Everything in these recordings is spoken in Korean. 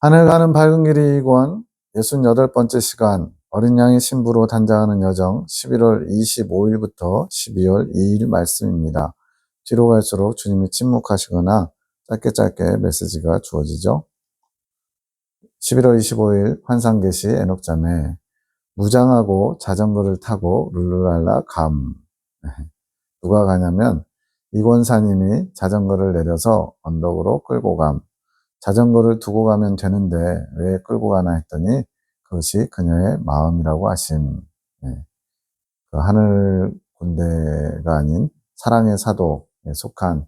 하늘 가는 밝은 길이 권 68번째 시간 어린 양의 신부로 단장하는 여정 11월 25일부터 12월 2일 말씀입니다. 뒤로 갈수록 주님이 침묵하시거나 짧게 메시지가 주어지죠. 11월 25일 환상계시 에녹잠에 무장하고 자전거를 타고 룰루랄라 감. 누가 가냐면 이권사님이 자전거를 내려서 언덕으로 끌고 감. 자전거를 두고 가면 되는데 왜 끌고 가나 했더니 그것이 그녀의 마음이라고 하심. 네. 그 하늘 군대가 아닌 사랑의 사도에 속한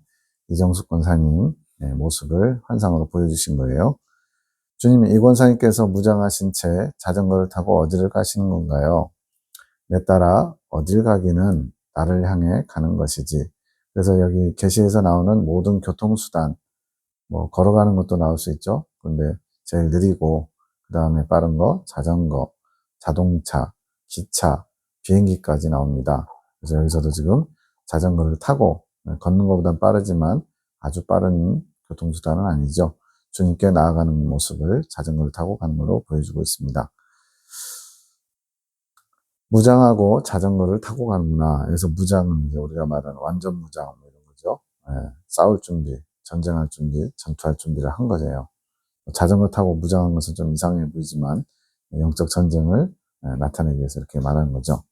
이정숙 권사님 모습을 환상으로 보여주신 거예요. 주님, 이 권사님께서 무장하신 채 자전거를 타고 어디를 가시는 건가요? 내 따라 어딜 가기는 나를 향해 가는 것이지. 그래서 여기 계시에서 나오는 모든 교통수단, 뭐 걸어가는 것도 나올 수 있죠. 근데 제일 느리고 그 다음에 빠른 거 자전거, 자동차, 기차, 비행기까지 나옵니다. 그래서 여기서도 지금 자전거를 타고 걷는 것보단 빠르지만 아주 빠른 교통수단은 아니죠. 주님께 나아가는 모습을 자전거를 타고 가는 걸로 보여주고 있습니다. 무장하고 자전거를 타고 가는구나. 그래서 무장은 이제 우리가 말하는 완전 무장 이런 거죠. 싸울 준비, 전쟁할 준비, 전투할 준비를 한 거예요. 자전거 타고 무장한 것은 좀 이상해 보이지만 영적 전쟁을 나타내기 위해서 이렇게 말하는 거죠.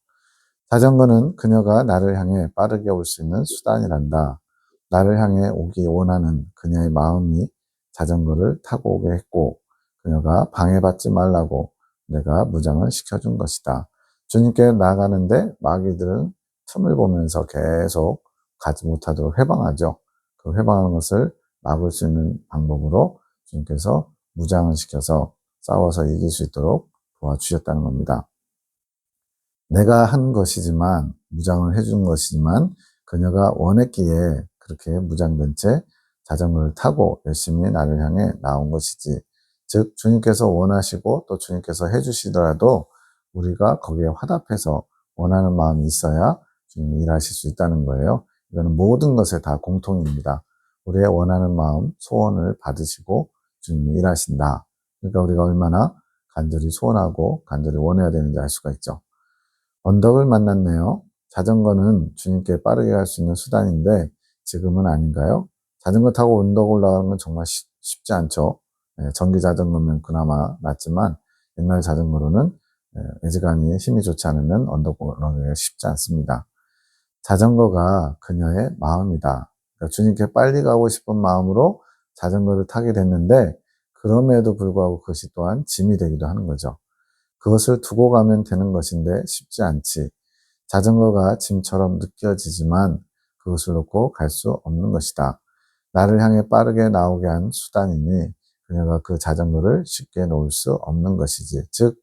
자전거는 그녀가 나를 향해 빠르게 올 수 있는 수단이란다. 나를 향해 오기 원하는 그녀의 마음이 자전거를 타고 오게 했고 그녀가 방해받지 말라고 내가 무장을 시켜준 것이다. 주님께 나가는데 마귀들은 틈을 보면서 계속 가지 못하도록 회방하죠. 그 회방하는 것을 막을 수 있는 방법으로 주님께서 무장을 시켜서 싸워서 이길 수 있도록 도와주셨다는 겁니다. 내가 한 것이지만 무장을 해준 것이지만 그녀가 원했기에 그렇게 무장된 채 자전거를 타고 열심히 나를 향해 나온 것이지. 즉 주님께서 원하시고 또 주님께서 해주시더라도 우리가 거기에 화답해서 원하는 마음이 있어야 주님이 일하실 수 있다는 거예요. 이거는 모든 것에 다 공통입니다. 우리의 원하는 마음, 소원을 받으시고 주님이 일하신다. 그러니까 우리가 얼마나 간절히 소원하고 간절히 원해야 되는지 알 수가 있죠. 언덕을 만났네요. 자전거는 주님께 빠르게 갈 수 있는 수단인데 지금은 아닌가요? 자전거 타고 언덕 올라가는 건 정말 쉽지 않죠. 전기 자전거면 그나마 낫지만 옛날 자전거로는 애지간히 힘이 좋지 않으면 언덕 올라가기가 쉽지 않습니다. 자전거가 그녀의 마음이다. 그러니까 주님께 빨리 가고 싶은 마음으로 자전거를 타게 됐는데 그럼에도 불구하고 그것이 또한 짐이 되기도 하는 거죠. 그것을 두고 가면 되는 것인데 쉽지 않지. 자전거가 짐처럼 느껴지지만 그것을 놓고 갈 수 없는 것이다. 나를 향해 빠르게 나오게 한 수단이니 그녀가 그 자전거를 쉽게 놓을 수 없는 것이지. 즉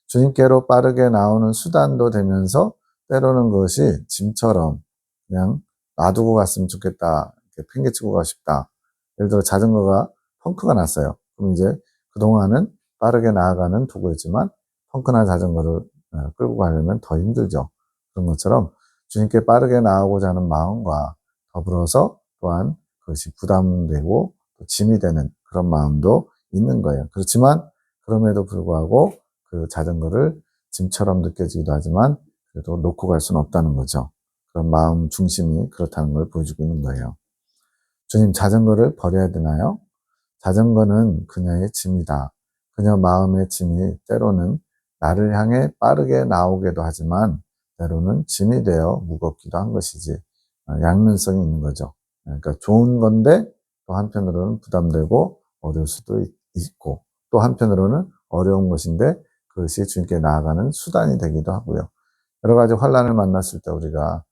주님께로 빠르게 나오는 수단도 되면서 때로는 그것이 짐처럼 그냥 놔두고 갔으면 좋겠다. 이렇게 팽개치고 가고 싶다. 예를 들어 자전거가 펑크가 났어요. 그럼 이제 그동안은 빠르게 나아가는 도구였지만 펑크난 자전거를 끌고 가려면 더 힘들죠. 그런 것처럼 주님께 빠르게 나아가고자 하는 마음과 더불어서 또한 그것이 부담되고 또 짐이 되는 그런 마음도 있는 거예요. 그렇지만 그럼에도 불구하고 그 자전거를 짐처럼 느껴지기도 하지만 그래도 놓고 갈 수는 없다는 거죠. 그런 마음 중심이 그렇다는 걸 보여주고 있는 거예요. 주님, 자전거를 버려야 되나요? 자전거는 그녀의 짐이다. 그녀 마음의 짐이 때로는 나를 향해 빠르게 나오기도 하지만 때로는 짐이 되어 무겁기도 한 것이지. 양면성이 있는 거죠. 그러니까 좋은 건데 또 한편으로는 부담되고 어려울 수도 있고 또 한편으로는 어려운 것인데 그것이 주님께 나아가는 수단이 되기도 하고요. 여러 가지 환란을 만났을 때 우리가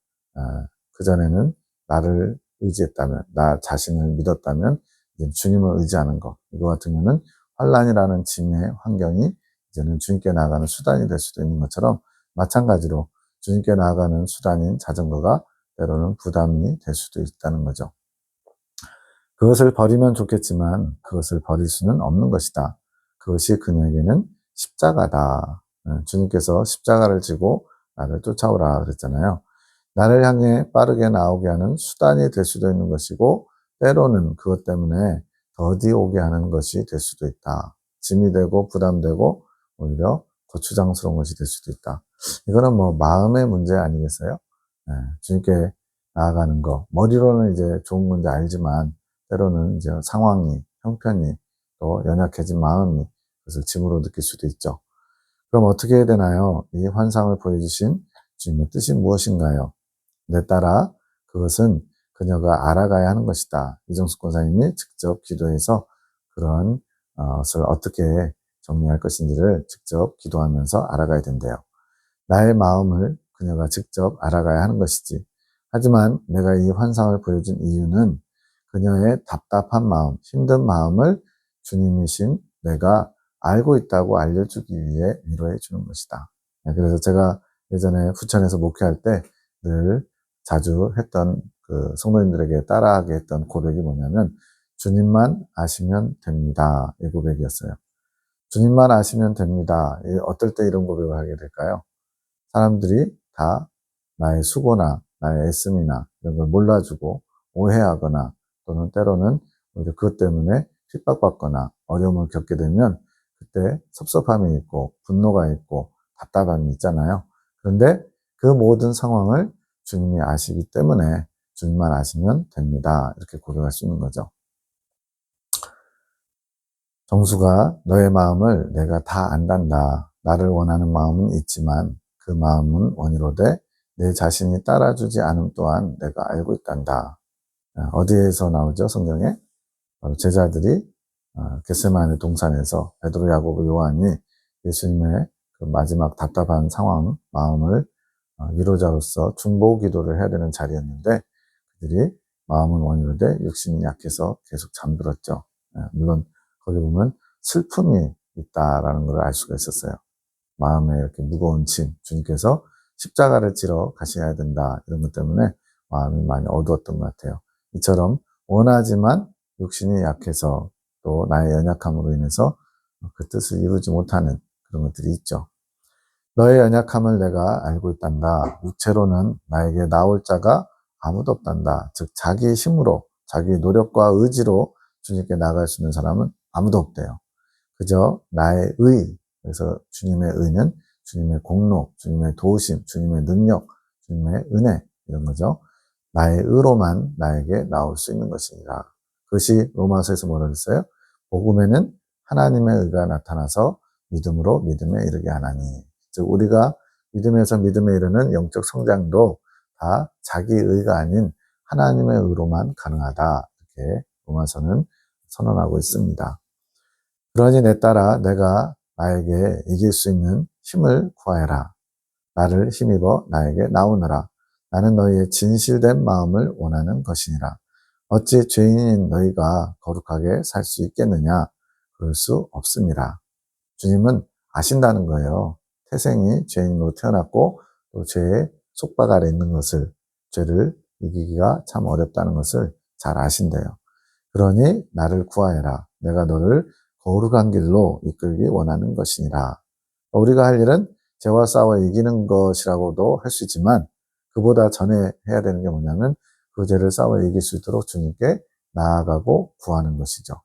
그전에는 나를 의지했다면, 나 자신을 믿었다면 이제 주님을 의지하는 것, 이거 같은 경우는 환란이라는 짐의 환경이 이제는 주님께 나아가는 수단이 될 수도 있는 것처럼 마찬가지로 주님께 나아가는 수단인 자전거가 때로는 부담이 될 수도 있다는 거죠. 그것을 버리면 좋겠지만 그것을 버릴 수는 없는 것이다. 그것이 그녀에게는 십자가다. 주님께서 십자가를 지고 나를 쫓아오라 그랬잖아요. 나를 향해 빠르게 나오게 하는 수단이 될 수도 있는 것이고 때로는 그것 때문에 더디 오게 하는 것이 될 수도 있다. 짐이 되고 부담되고 오히려 거추장스러운 것이 될 수도 있다. 이거는 뭐 마음의 문제 아니겠어요? 네, 주님께 나아가는 거. 머리로는 이제 좋은 건지 알지만 때로는 이제 상황이, 형편이 또 연약해진 마음이 그것을 짐으로 느낄 수도 있죠. 그럼 어떻게 해야 되나요? 이 환상을 보여주신 주님의 뜻이 무엇인가요? 내 딸아, 그것은 그녀가 알아가야 하는 것이다. 이정숙 권사님이 직접 기도해서 그런 것을 어떻게 정리할 것인지를 직접 기도하면서 알아가야 된대요. 나의 마음을 그녀가 직접 알아가야 하는 것이지. 하지만 내가 이 환상을 보여준 이유는 그녀의 답답한 마음, 힘든 마음을 주님이신 내가 알고 있다고 알려주기 위해 위로해 주는 것이다. 그래서 제가 예전에 부천에서 목회할 때 늘 자주 했던 그 성도님들에게 따라하게 했던 고백이 뭐냐면 주님만 아시면 됩니다. 이 고백이었어요. 주님만 아시면 됩니다. 어떨 때 이런 고백을 하게 될까요? 사람들이 다 나의 수고나 나의 애씀이나 이런 걸 몰라주고 오해하거나 또는 때로는 오히려 그것 때문에 핍박받거나 어려움을 겪게 되면 그때 섭섭함이 있고 분노가 있고 답답함이 있잖아요. 그런데 그 모든 상황을 주님이 아시기 때문에 주님만 아시면 됩니다. 이렇게 고백할 수 있는 거죠. 정수가 너의 마음을 내가 다 안단다. 나를 원하는 마음은 있지만 그 마음은 원이로되 내 자신이 따라주지 않음 또한 내가 알고 있단다. 어디에서 나오죠? 성경에? 바로 제자들이 겟세마네 동산에서 베드로, 야고보, 요한이 예수님의 그 마지막 답답한 상황, 마음을 위로자로서 중보 기도를 해야 되는 자리였는데 그들이 마음은 원이로되 육신이 약해서 계속 잠들었죠. 물론 거기 보면 슬픔이 있다라는 걸 알 수가 있었어요. 마음에 이렇게 무거운 짐, 주님께서 십자가를 지러 가셔야 된다 이런 것 때문에 마음이 많이 어두웠던 것 같아요. 이처럼 원하지만 육신이 약해서 또 나의 연약함으로 인해서 그 뜻을 이루지 못하는 그런 것들이 있죠. 너의 연약함을 내가 알고 있단다. 육체로는 나에게 나올 자가 아무도 없단다. 즉 자기 힘으로 자기 노력과 의지로 주님께 나아갈 수 있는 사람은 아무도 없대요. 그저 나의 의, 그래서 주님의 의는 주님의 공로, 주님의 도우심, 주님의 능력, 주님의 은혜 이런 거죠. 나의 의로만 나에게 나올 수 있는 것이니라. 그것이 로마서에서 뭐라고 했어요? 복음에는 하나님의 의가 나타나서 믿음으로 믿음에 이르게 하나니. 즉 우리가 믿음에서 믿음에 이르는 영적 성장도 다 자기 의가 아닌 하나님의 의로만 가능하다. 이렇게 로마서는 선언하고 있습니다. 그러니 내 딸아 내가 나에게 이길 수 있는 힘을 구하여라. 나를 힘입어 나에게 나오너라. 나는 너희의 진실된 마음을 원하는 것이니라. 어찌 죄인인 너희가 거룩하게 살 수 있겠느냐? 그럴 수 없습니다. 주님은 아신다는 거예요. 태생이 죄인으로 태어났고 또 죄의 속박 아래 있는 것을, 죄를 이기기가 참 어렵다는 것을 잘 아신대요. 그러니 나를 구하여라. 내가 너를 거룩한 길로 이끌기 원하는 것이니라. 우리가 할 일은 죄와 싸워 이기는 것이라고도 할 수 있지만 그보다 전에 해야 되는 게 뭐냐면 그 죄를 싸워 이길 수 있도록 주님께 나아가고 구하는 것이죠.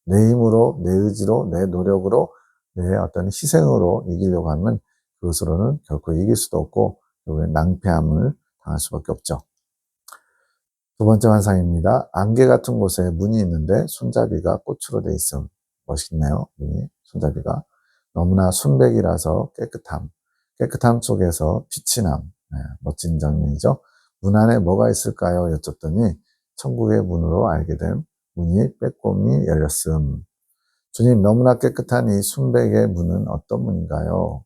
내 힘으로, 내 의지로, 내 노력으로, 내 어떤 희생으로 이기려고 하면 그것으로는 결코 이길 수도 없고 결국엔 낭패함을 당할 수밖에 없죠. 두 번째 환상입니다. 안개 같은 곳에 문이 있는데 손잡이가 꽃으로 돼 있음. 멋있네요. 문이, 손잡이가. 너무나 순백이라서 깨끗함 속에서 빛이 남. 네, 멋진 장면이죠. 문 안에 뭐가 있을까요? 여쭙더니 천국의 문으로 알게 된 문이 빼꼼히 열렸음. 주님, 너무나 깨끗한 이 순백의 문은 어떤 문인가요?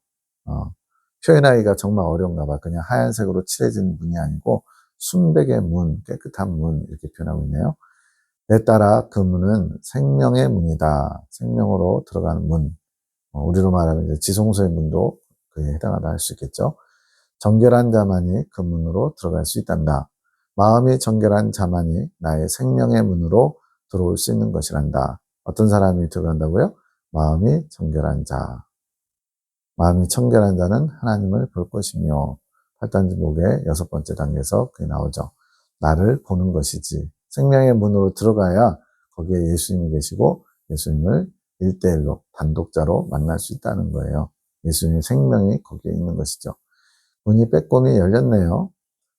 표현하기가 정말 어려운가 봐. 그냥 하얀색으로 칠해진 문이 아니고 순백의 문, 깨끗한 문 이렇게 표현하고 있네요. 내 딸아 그 문은 생명의 문이다. 생명으로 들어가는 문. 우리로 말하면 이제 지성소의 문도 그에 해당하다 할 수 있겠죠. 정결한 자만이 그 문으로 들어갈 수 있단다. 마음이 정결한 자만이 나의 생명의 문으로 들어올 수 있는 것이란다. 어떤 사람이 들어간다고요? 마음이 정결한 자. 마음이 청결한 자는 하나님을 볼 것이며 8단지목의 6번째 단계에서 그게 나오죠. 나를 보는 것이지. 생명의 문으로 들어가야 거기에 예수님이 계시고 예수님을 1대1로 단독자로 만날 수 있다는 거예요. 예수님의 생명이 거기에 있는 것이죠. 문이 빼꼼히 열렸네요.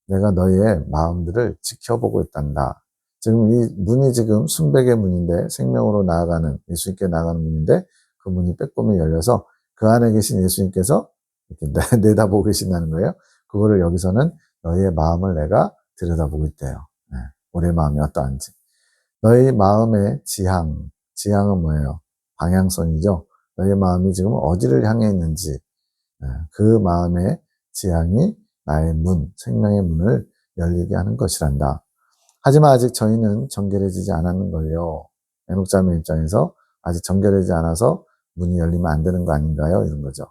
내가 너희의 마음들을 지켜보고 있단다. 지금 이 문이 지금 순백의 문인데, 생명으로 나아가는, 예수님께 나아가는 문인데, 그 문이 빼꼼히 열려서 그 안에 계신 예수님께서 이렇게 내다보고 계신다는 거예요. 그거를 여기서는 너희의 마음을 내가 들여다보고 있대요. 네. 우리의 마음이 어떠한지. 너희 마음의 지향은 뭐예요? 방향성이죠. 너희 마음이 지금 어디를 향해 있는지, 그 마음의 지향이 나의 문, 생명의 문을 열리게 하는 것이란다. 하지만 아직 저희는 정결해지지 않았는걸요. 애녹자매 입장에서 아직 정결해지지 않아서 문이 열리면 안 되는 거 아닌가요? 이런 거죠.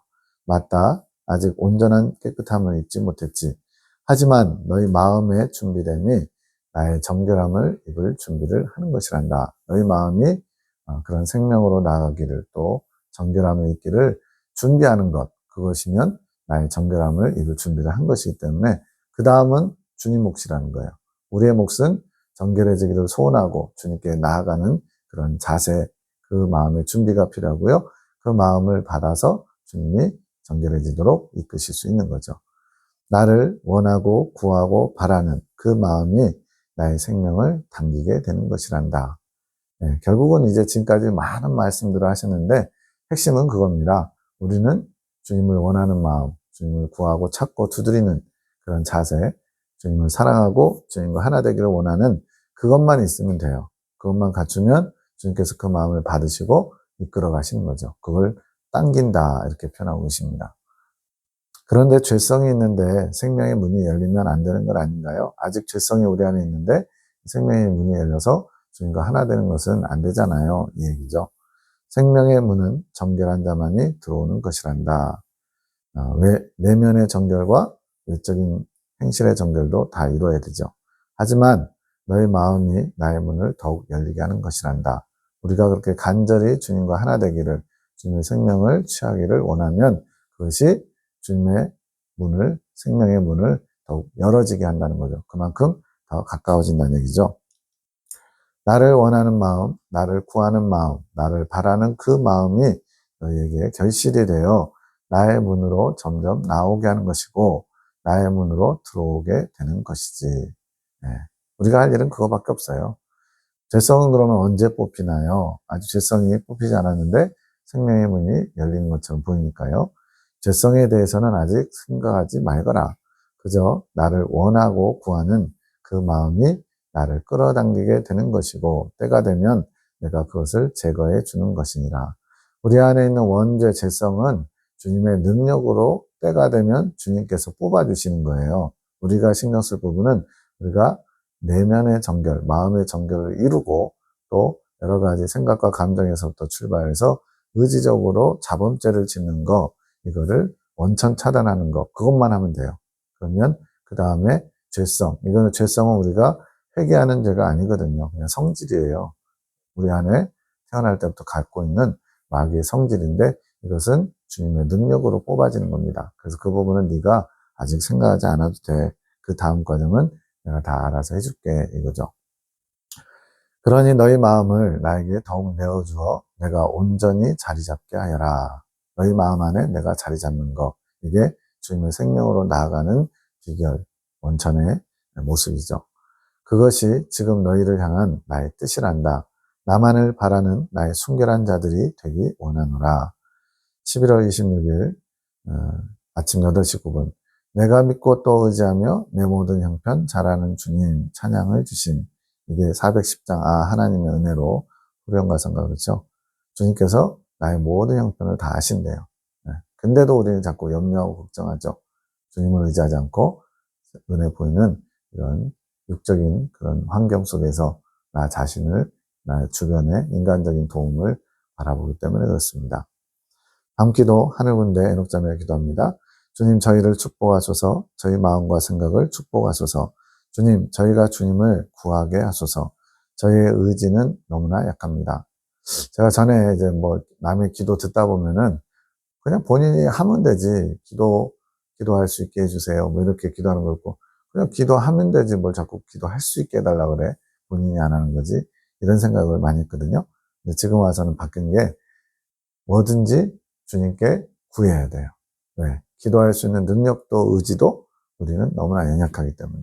맞다. 아직 온전한 깨끗함을 입지 못했지. 하지만 너희 마음의 준비됨이 나의 정결함을 입을 준비를 하는 것이란다. 너희 마음이 그런 생명으로 나아가기를, 또 정결함을 입기를 준비하는 것, 그것이면 나의 정결함을 입을 준비를 한 것이기 때문에 그 다음은 주님 몫이라는 거예요. 우리의 몫은 정결해지기를 소원하고 주님께 나아가는 그런 자세, 그 마음의 준비가 필요하고요. 그 마음을 받아서 주님이 정결해지도록 이끄실 수 있는 거죠. 나를 원하고 구하고 바라는 그 마음이 나의 생명을 당기게 되는 것이란다. 네, 결국은 이제 지금까지 많은 말씀들을 하셨는데 핵심은 그겁니다. 우리는 주님을 원하는 마음, 주님을 구하고 찾고 두드리는 그런 자세, 주님을 사랑하고 주님과 하나 되기를 원하는 그것만 있으면 돼요. 그것만 갖추면 주님께서 그 마음을 받으시고 이끌어 가시는 거죠. 그걸 당긴다, 이렇게 표현하고 계십니다. 그런데 죄성이 있는데 생명의 문이 열리면 안 되는 건 아닌가요? 아직 죄성이 우리 안에 있는데 생명의 문이 열려서 주님과 하나 되는 것은 안 되잖아요. 이 얘기죠. 생명의 문은 정결한 자만이 들어오는 것이란다. 내면의 정결과 외적인 행실의 정결도 다 이루어야 되죠. 하지만 너의 마음이 나의 문을 더욱 열리게 하는 것이란다. 우리가 그렇게 간절히 주님과 하나 되기를, 주님의 생명을 취하기를 원하면 그것이 주님의 문을, 생명의 문을 더욱 열어지게 한다는 거죠. 그만큼 더 가까워진다는 얘기죠. 나를 원하는 마음, 나를 구하는 마음, 나를 바라는 그 마음이 너희에게 결실이 되어 나의 문으로 점점 나오게 하는 것이고 나의 문으로 들어오게 되는 것이지. 네. 우리가 할 일은 그거밖에 없어요. 죄성은 그러면 언제 뽑히나요? 아직 죄성이 뽑히지 않았는데 생명의 문이 열리는 것처럼 보이니까요. 죄성에 대해서는 아직 생각하지 말거라. 그저 나를 원하고 구하는 그 마음이 나를 끌어당기게 되는 것이고 때가 되면 내가 그것을 제거해 주는 것이니라. 우리 안에 있는 원죄 죄성은 주님의 능력으로 때가 되면 주님께서 뽑아주시는 거예요. 우리가 신경 쓸 부분은 우리가 내면의 정결, 마음의 정결을 이루고 또 여러 가지 생각과 감정에서부터 출발해서 의지적으로 자범죄를 짓는 거, 이거를 원천 차단하는 거, 그것만 하면 돼요. 그러면 그 다음에 죄성, 이거는 죄성은 우리가 회개하는 죄가 아니거든요. 그냥 성질이에요. 우리 안에 태어날 때부터 갖고 있는 마귀의 성질인데 이것은 주님의 능력으로 뽑아지는 겁니다. 그래서 그 부분은 네가 아직 생각하지 않아도 돼. 그 다음 과정은 내가 다 알아서 해줄게, 이거죠. 그러니 너희 마음을 나에게 더욱 내어주어 내가 온전히 자리 잡게 하여라. 너희 마음 안에 내가 자리 잡는 것, 이게 주님의 생명으로 나아가는 비결, 원천의 모습이죠. 그것이 지금 너희를 향한 나의 뜻이란다. 나만을 바라는 나의 순결한 자들이 되기 원하노라. 11월 26일 아침 8시 9분. 내가 믿고 또 의지하며 내 모든 형편 잘하는 주님 찬양을 주심. 이게 410장 하나님의 은혜로 후렴가성가 그렇죠. 주님께서 나의 모든 형편을 다 아신대요. 근데도 우리는 자꾸 염려하고 걱정하죠. 주님을 의지하지 않고 눈에 보이는 이런 육적인 그런 환경 속에서 나 자신을, 나 주변의 인간적인 도움을 바라보기 때문에 그렇습니다. 다음 기도 하늘군대 에녹자매가 기도합니다. 주님, 저희를 축복하소서. 저희 마음과 생각을 축복하소서. 주님, 저희가 주님을 구하게 하소서. 저희의 의지는 너무나 약합니다. 제가 전에 이제 뭐 남의 기도 듣다 보면은 그냥 본인이 하면 되지. 기도할 수 있게 해주세요. 뭐 이렇게 기도하는 거 있고, 그냥 기도하면 되지. 뭘 자꾸 기도할 수 있게 해달라 그래. 본인이 안 하는 거지. 이런 생각을 많이 했거든요. 근데 지금 와서는 바뀐 게 뭐든지 주님께 구해야 돼요. 왜? 기도할 수 있는 능력도 의지도 우리는 너무나 연약하기 때문에.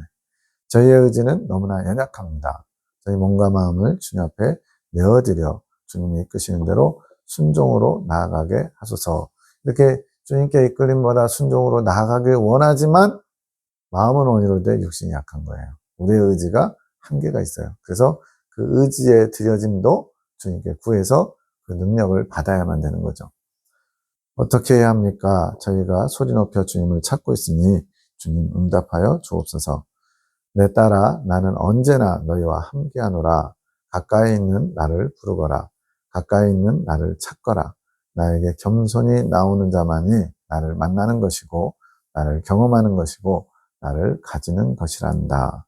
저희의 의지는 너무나 연약합니다. 저희 몸과 마음을 주님 앞에 내어드려 주님이 이끄시는 대로 순종으로 나아가게 하소서. 이렇게 주님께 이끌림보다 순종으로 나아가길 원하지만 마음은 온유로되 육신이 약한 거예요. 우리의 의지가 한계가 있어요. 그래서 그 의지의 드려짐도 주님께 구해서 그 능력을 받아야만 되는 거죠. 어떻게 해야 합니까? 저희가 소리 높여 주님을 찾고 있으니 주님 응답하여 주옵소서. 내 딸아 나는 언제나 너희와 함께하노라. 가까이 있는 나를 부르거라. 가까이 있는 나를 찾거라. 나에게 겸손히 나오는 자만이 나를 만나는 것이고 나를 경험하는 것이고 나를 가지는 것이란다.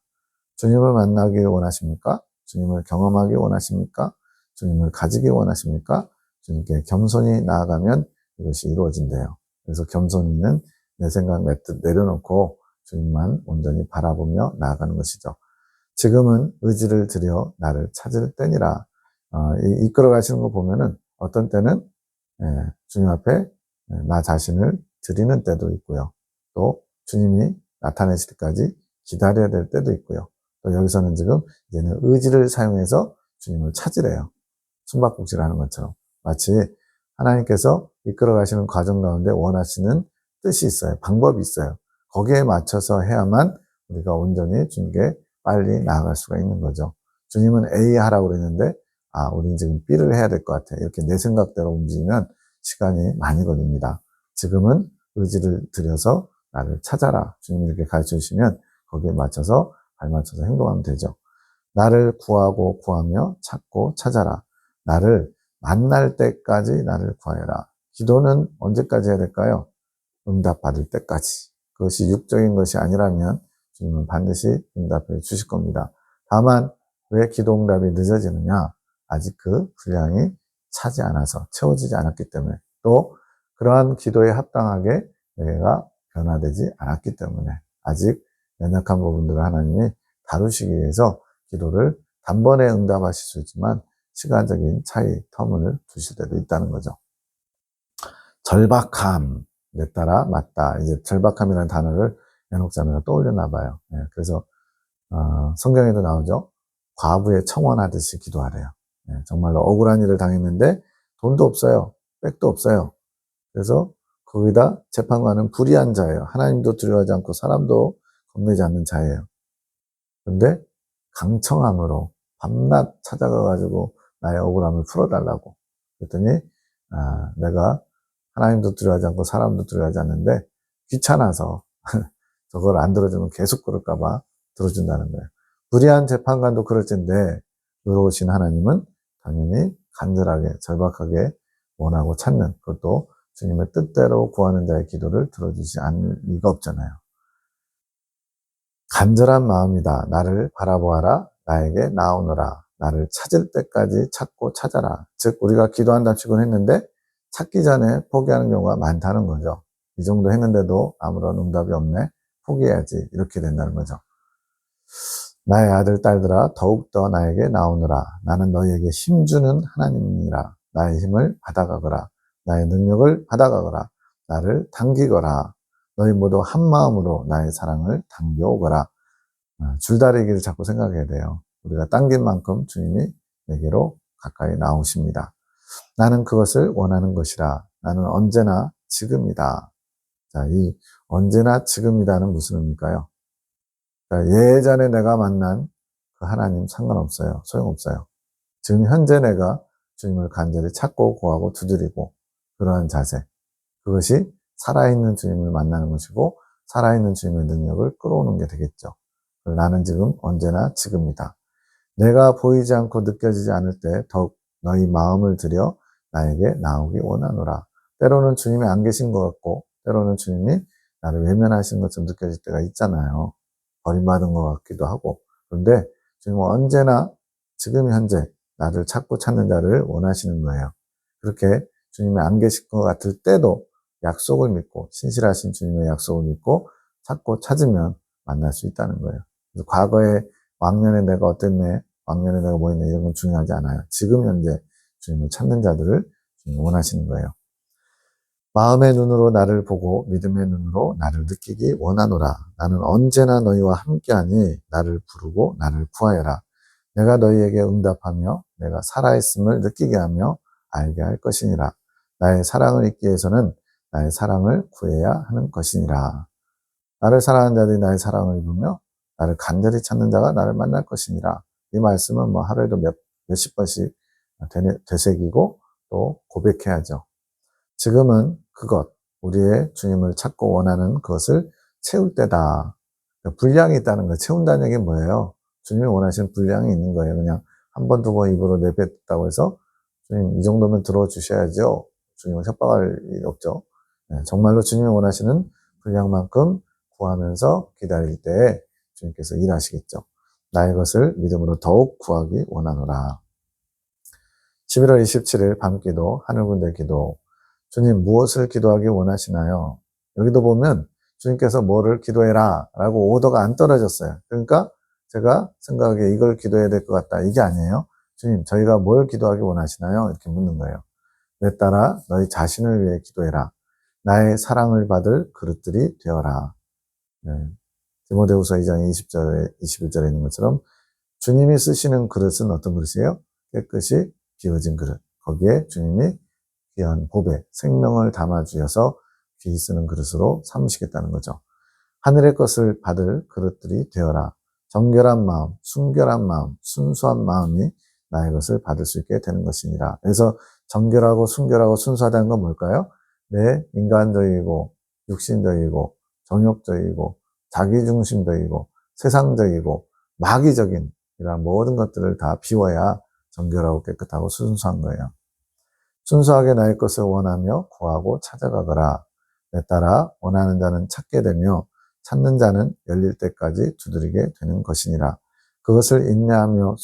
주님을 만나기 원하십니까? 주님을 경험하기 원하십니까? 주님을 가지기 원하십니까? 주님께 겸손히 나아가면 이것이 이루어진대요. 그래서 겸손히는 내 생각 내려놓고 주님만 온전히 바라보며 나아가는 것이죠. 지금은 의지를 들여 나를 찾을 때니라. 이끌어 가시는 거 보면은 어떤 때는 주님 앞에 나 자신을 드리는 때도 있고요. 또 주님이 나타내실 때까지 기다려야 될 때도 있고요. 또 여기서는 지금 이제는 의지를 사용해서 주님을 찾으래요. 숨바꼭질 하는 것처럼. 마치 하나님께서 이끌어 가시는 과정 가운데 원하시는 뜻이 있어요. 방법이 있어요. 거기에 맞춰서 해야만 우리가 온전히 주님께 빨리 나아갈 수가 있는 거죠. 주님은 A 하라고 그랬는데, 우리는 지금 B를 해야 될 것 같아. 이렇게 내 생각대로 움직이면 시간이 많이 걸립니다. 지금은 의지를 들여서 나를 찾아라. 주님이 이렇게 가르쳐 주시면 거기에 맞춰서 발맞춰서 행동하면 되죠. 나를 구하고 구하며 찾고 찾아라. 나를 만날 때까지 나를 구하여라. 기도는 언제까지 해야 될까요? 응답받을 때까지. 그것이 육적인 것이 아니라면 주님은 반드시 응답해 주실 겁니다. 다만 왜 기도 응답이 늦어지느냐? 아직 그 분량이 차지 않아서 채워지지 않았기 때문에, 또 그러한 기도에 합당하게 내가 변화되지 않았기 때문에 아직 연약한 부분들을 하나님이 다루시기 위해서 기도를 단번에 응답하실 수 있지만 시간적인 차이, 텀을 두실 때도 있다는 거죠. 절박함, 내 따라 맞다. 이제 절박함이라는 단어를 연옥자매가 떠올렸나 봐요. 그래서 성경에도 나오죠. 과부의 청원하듯이 기도하래요. 정말로 억울한 일을 당했는데 돈도 없어요. 백도 없어요. 그래서 거기다 재판관은 불의한 자예요. 하나님도 두려워하지 않고 사람도 겁내지 않는 자예요. 근데 강청함으로 밤낮 찾아가가지고 나의 억울함을 풀어달라고. 그랬더니 내가 하나님도 두려워하지 않고 사람도 두려워하지 않는데 귀찮아서 저걸 안 들어주면 계속 그럴까봐 들어준다는 거예요. 불의한 재판관도 그럴 텐데 의로우신 하나님은 당연히 간절하게 절박하게 원하고 찾는, 그것도 주님의 뜻대로 구하는 자의 기도를 들어주지 않을 리가 없잖아요. 간절한 마음이다. 나를 바라보아라. 나에게 나오너라. 나를 찾을 때까지 찾고 찾아라. 즉 우리가 기도한답시곤 했는데 찾기 전에 포기하는 경우가 많다는 거죠. 이 정도 했는데도 아무런 응답이 없네. 포기해야지. 이렇게 된다는 거죠. 나의 아들 딸들아 더욱더 나에게 나오너라. 나는 너희에게 힘주는 하나님이니라. 나의 힘을 받아가거라. 나의 능력을 받아가거라. 나를 당기거라. 너희 모두 한 마음으로 나의 사랑을 당겨오거라. 줄다리기를 자꾸 생각해야 돼요. 우리가 당긴 만큼 주님이 내게로 가까이 나오십니다. 나는 그것을 원하는 것이라. 나는 언제나 지금이다. 자, 이 언제나 지금이다는 무슨 의미일까요? 그러니까 예전에 내가 만난 그 하나님 상관없어요. 소용없어요. 지금 현재 내가 주님을 간절히 찾고 구하고 두드리고 그러한 자세. 그것이 살아있는 주님을 만나는 것이고 살아있는 주님의 능력을 끌어오는 게 되겠죠. 나는 지금 언제나 지금이다. 내가 보이지 않고 느껴지지 않을 때 더욱 너희 마음을 들여 나에게 나오기 원하노라. 때로는 주님이 안 계신 것 같고 때로는 주님이 나를 외면하신 것처럼 느껴질 때가 있잖아요. 버림받은 것 같기도 하고. 그런데 주님은 언제나 지금 현재 나를 찾고 찾는 자를 원하시는 거예요. 그렇게 주님이 안 계실 것 같을 때도 약속을 믿고 신실하신 주님의 약속을 믿고 찾고 찾으면 만날 수 있다는 거예요. 그래서 과거에 왕년에 내가 어땠네, 왕년에 내가 뭐 했네 이런 건 중요하지 않아요. 지금 현재 주님을 찾는 자들을 원하시는 거예요. 마음의 눈으로 나를 보고 믿음의 눈으로 나를 느끼기 원하노라. 나는 언제나 너희와 함께하니 나를 부르고 나를 구하여라. 내가 너희에게 응답하며 내가 살아있음을 느끼게 하며 알게 할 것이니라. 나의 사랑을 잊기 위해서는 나의 사랑을 구해야 하는 것이니라. 나를 사랑하는 자들이 나의 사랑을 입으며 나를 간절히 찾는 자가 나를 만날 것이니라. 이 말씀은 뭐 하루에도 몇십 번씩 되새기고 또 고백해야죠. 지금은 그것, 우리의 주님을 찾고 원하는 그것을 채울 때다. 분량이 있다는 거예요. 채운다는 얘기는 뭐예요? 주님이 원하시는 분량이 있는 거예요. 그냥 한 번, 두 번 입으로 내뱉었다고 해서 주님 이 정도면 들어주셔야죠. 주님을 협박할 일 없죠. 네, 정말로 주님이 원하시는 분량만큼 구하면서 기다릴 때 주님께서 일하시겠죠. 나의 것을 믿음으로 더욱 구하기 원하노라. 11월 27일 밤기도, 하늘군대 기도. 주님 무엇을 기도하기 원하시나요? 여기도 보면 주님께서 뭐를 기도해라 라고 오더가 안 떨어졌어요. 그러니까 제가 생각하기에 이걸 기도해야 될 것 같다. 이게 아니에요. 주님 저희가 뭘 기도하기 원하시나요? 이렇게 묻는 거예요. 내 딸아 너희 자신을 위해 기도해라. 나의 사랑을 받을 그릇들이 되어라. 네. 디모데후서 2장 20절에 21절에 있는 것처럼 주님이 쓰시는 그릇은 어떤 그릇이에요? 깨끗이 비워진 그릇. 거기에 주님이 귀한 보배, 생명을 담아주셔서 귀히 쓰는 그릇으로 삼으시겠다는 거죠. 하늘의 것을 받을 그릇들이 되어라. 정결한 마음, 순결한 마음, 순수한 마음이 나의 것을 받을 수 있게 되는 것이니라. 그래서 정결하고 순결하고 순수하다는 건 뭘까요? 내 인간적이고 육신적이고 정욕적이고 자기중심적이고 세상적이고 마귀적인 이런 모든 것들을 다 비워야 정결하고 깨끗하고 순수한 거예요. 순수하게 나의 것을 원하며 구하고 찾아가거라. 내 따라 원하는 자는 찾게 되며 찾는 자는 열릴 때까지 두드리게 되는 것이니라. 그것을 인내하며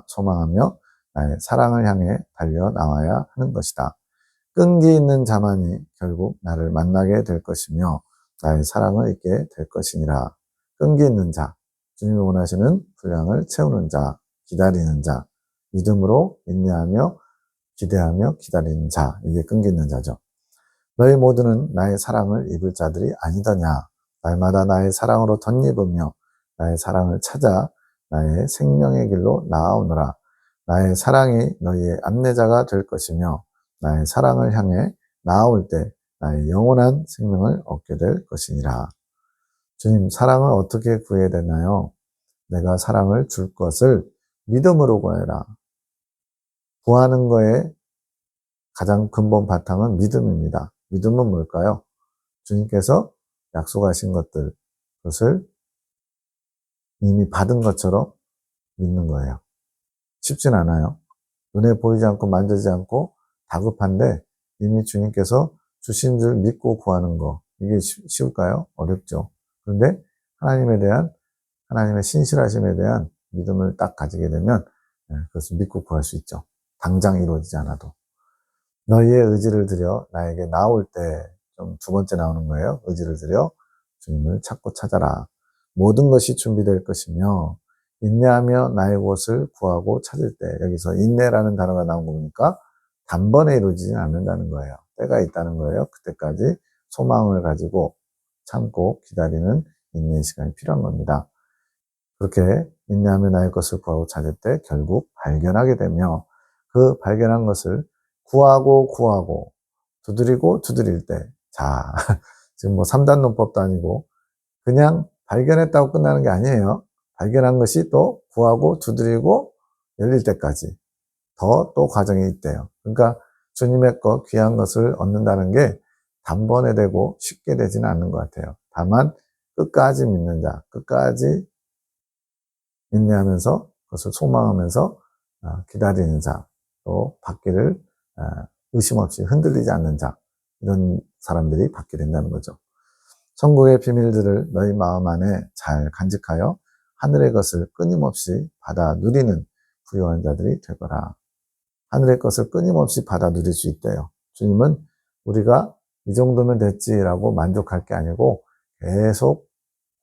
소망하며 나의 사랑을 향해 달려나와야 하는 것이다. 끈기 있는 자만이 결국 나를 만나게 될 것이며 나의 사랑을 잊게 될 것이니라. 끈기 있는 자, 주님이 원하시는 분량을 채우는 자, 기다리는 자, 믿음으로 인내하며 기대하며 기다리는 자, 이게 끈기 있는 자죠. 너희 모두는 나의 사랑을 입을 자들이 아니더냐. 날마다 나의 사랑으로 덧입으며 나의 사랑을 찾아 나의 생명의 길로 나아오너라. 나의 사랑이 너희의 안내자가 될 것이며 나의 사랑을 향해 나아올 때 나의 영원한 생명을 얻게 될 것이니라. 주님, 사랑을 어떻게 구해야 되나요? 내가 사랑을 줄 것을 믿음으로 구해라. 구하는 거에 가장 근본 바탕은 믿음입니다. 믿음은 뭘까요? 주님께서 약속하신 것들, 그것을 이미 받은 것처럼 믿는 거예요. 쉽진 않아요. 눈에 보이지 않고 만지지 않고 다급한데 이미 주님께서 주신 줄 믿고 구하는 거, 이게 쉬울까요? 어렵죠. 그런데 하나님의 신실하심에 대한 믿음을 딱 가지게 되면 그것을 믿고 구할 수 있죠. 당장 이루어지지 않아도. 너희의 의지를 들여 나에게 나올 때, 좀 두 번째 나오는 거예요. 의지를 들여 주님을 찾고 찾아라. 모든 것이 준비될 것이며 인내하며 나의 곳을 구하고 찾을 때, 여기서 인내라는 단어가 나온 거 보니까 단번에 이루어지진 않는다는 거예요. 때가 있다는 거예요. 그때까지 소망을 가지고 참고 기다리는 인내의 시간이 필요한 겁니다. 그렇게 인내하며 나의 것을 구하고 찾을 때 결국 발견하게 되며 그 발견한 것을 구하고 두드리고 두드릴 때, 자, 지금 뭐 3단 논법도 아니고 그냥 발견했다고 끝나는 게 아니에요. 발견한 것이 또 구하고 두드리고 열릴 때까지 더 또 과정이 있대요. 그러니까 주님의 것, 귀한 것을 얻는다는 게 단번에 되고 쉽게 되지는 않는 것 같아요. 다만 끝까지 믿는 자, 끝까지 인내하면서 그것을 소망하면서 기다리는 자, 또 받기를 의심 없이 흔들리지 않는 자, 이런 사람들이 받게 된다는 거죠. 천국의 비밀들을 너희 마음 안에 잘 간직하여 하늘의 것을 끊임없이 받아 누리는 부유한 자들이 되거라. 하늘의 것을 끊임없이 받아 누릴 수 있대요. 주님은 우리가 이 정도면 됐지라고 만족할 게 아니고 계속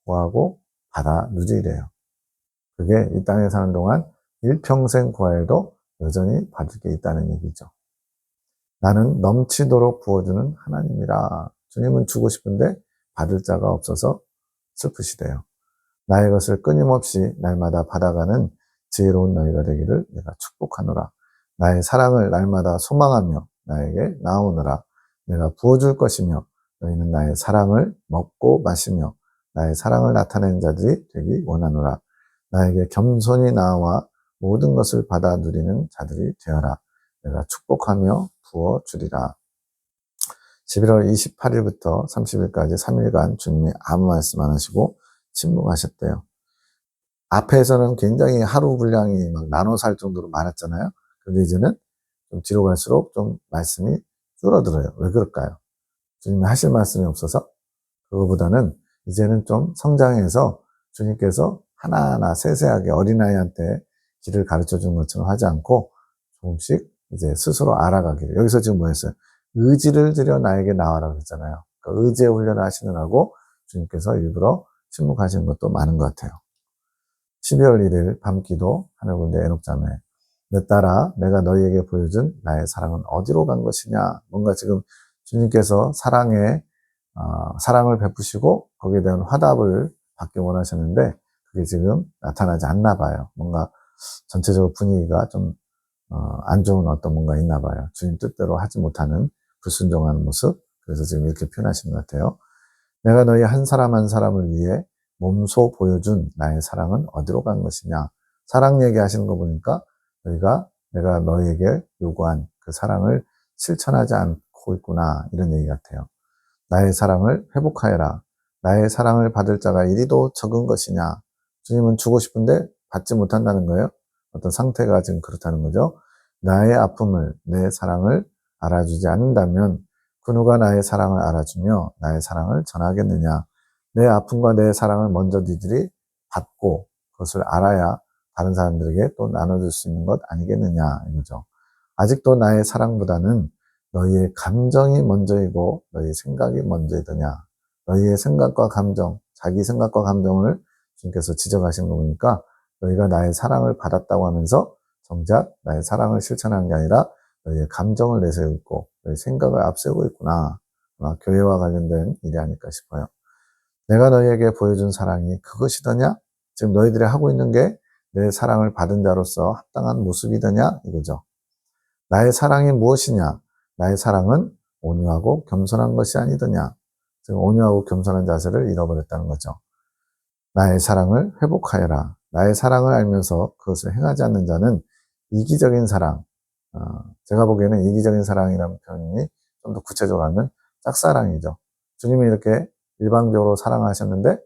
구하고 받아 누리래요. 그게 이 땅에 사는 동안 일평생 구하여도 여전히 받을 게 있다는 얘기죠. 나는 넘치도록 부어주는 하나님이라. 주님은 주고 싶은데 받을 자가 없어서 슬프시대요. 나의 것을 끊임없이 날마다 받아가는 지혜로운 너희가 되기를 내가 축복하노라. 나의 사랑을 날마다 소망하며 나에게 나오느라. 내가 부어줄 것이며 너희는 나의 사랑을 먹고 마시며 나의 사랑을 나타내는 자들이 되기 원하노라. 나에게 겸손히 나와 모든 것을 받아 누리는 자들이 되어라. 내가 축복하며 부어주리라. 11월 28일부터 30일까지 3일간 주님이 아무 말씀 안 하시고 침묵하셨대요. 앞에서는 굉장히 하루 분량이 막 나눠 살 정도로 많았잖아요. 그런데 이제는 좀 뒤로 갈수록 좀 말씀이 줄어들어요. 왜 그럴까요? 주님이 하실 말씀이 없어서? 그거보다는 이제는 좀 성장해서 주님께서 하나하나 세세하게 어린아이한테 길을 가르쳐 준 것처럼 하지 않고 조금씩 이제 스스로 알아가기를. 여기서 지금 뭐였어요? 의지를 들여 나에게 나와라 그랬잖아요. 그러니까 의지의 훈련을 하시느라고 주님께서 일부러 침묵하시는 것도 많은 것 같아요. 12월 1일 밤기도 하늘군대 에녹자매. 내 딸아, 내가 너희에게 보여준 나의 사랑은 어디로 간 것이냐. 뭔가 지금 주님께서 사랑을 베푸시고 거기에 대한 화답을 받기 원하셨는데 그게 지금 나타나지 않나 봐요. 뭔가 전체적으로 분위기가 좀 안 좋은 어떤 뭔가 있나 봐요. 주님 뜻대로 하지 못하는 불순종하는 모습. 그래서 지금 이렇게 표현하시는 것 같아요. 내가 너희 한 사람 한 사람을 위해 몸소 보여준 나의 사랑은 어디로 간 것이냐. 사랑 얘기하시는 거 보니까 내가 너희에게 요구한 그 사랑을 실천하지 않고 있구나. 이런 얘기 같아요. 나의 사랑을 회복하여라. 나의 사랑을 받을 자가 이리도 적은 것이냐. 주님은 주고 싶은데 받지 못한다는 거예요. 어떤 상태가 지금 그렇다는 거죠. 나의 아픔을, 내 사랑을 알아주지 않는다면 그 누가 나의 사랑을 알아주며 나의 사랑을 전하겠느냐. 내 아픔과 내 사랑을 먼저 니들이 받고 그것을 알아야 다른 사람들에게 또 나눠줄 수 있는 것 아니겠느냐 이거죠. 아직도 나의 사랑보다는 너희의 감정이 먼저이고 너희의 생각이 먼저이더냐. 너희의 생각과 감정, 자기 생각과 감정을 주님께서 지적하신 거 보니까 너희가 나의 사랑을 받았다고 하면서 정작 나의 사랑을 실천하는 게 아니라 너희의 감정을 내세우고 있고 너희 생각을 앞세우고 있구나. 아마 교회와 관련된 일이 아닐까 싶어요. 내가 너희에게 보여준 사랑이 그것이더냐? 지금 너희들이 하고 있는 게 내 사랑을 받은 자로서 합당한 모습이더냐? 이거죠. 나의 사랑이 무엇이냐? 나의 사랑은 온유하고 겸손한 것이 아니더냐? 지금 온유하고 겸손한 자세를 잃어버렸다는 거죠. 나의 사랑을 회복하여라. 나의 사랑을 알면서 그것을 행하지 않는 자는 이기적인 사랑, 제가 보기에는 이기적인 사랑이라는 표현이 좀 더 구체적으로 하면 짝사랑이죠. 주님이 이렇게 일방적으로 사랑하셨는데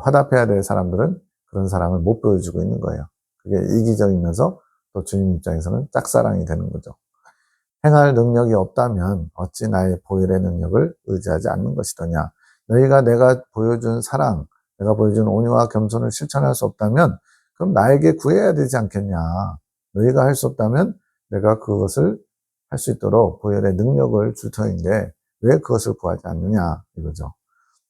화답해야 될 사람들은 그런 사랑을 못 보여주고 있는 거예요. 그게 이기적이면서 또 주님 입장에서는 짝사랑이 되는 거죠. 행할 능력이 없다면 어찌 나의 보혈의 능력을 의지하지 않는 것이더냐. 너희가 내가 보여준 사랑, 내가 보여준 온유와 겸손을 실천할 수 없다면 그럼 나에게 구해야 되지 않겠냐. 너희가 할 수 없다면 내가 그것을 할 수 있도록 보혈의 능력을 줄 터인데 왜 그것을 구하지 않느냐 이거죠.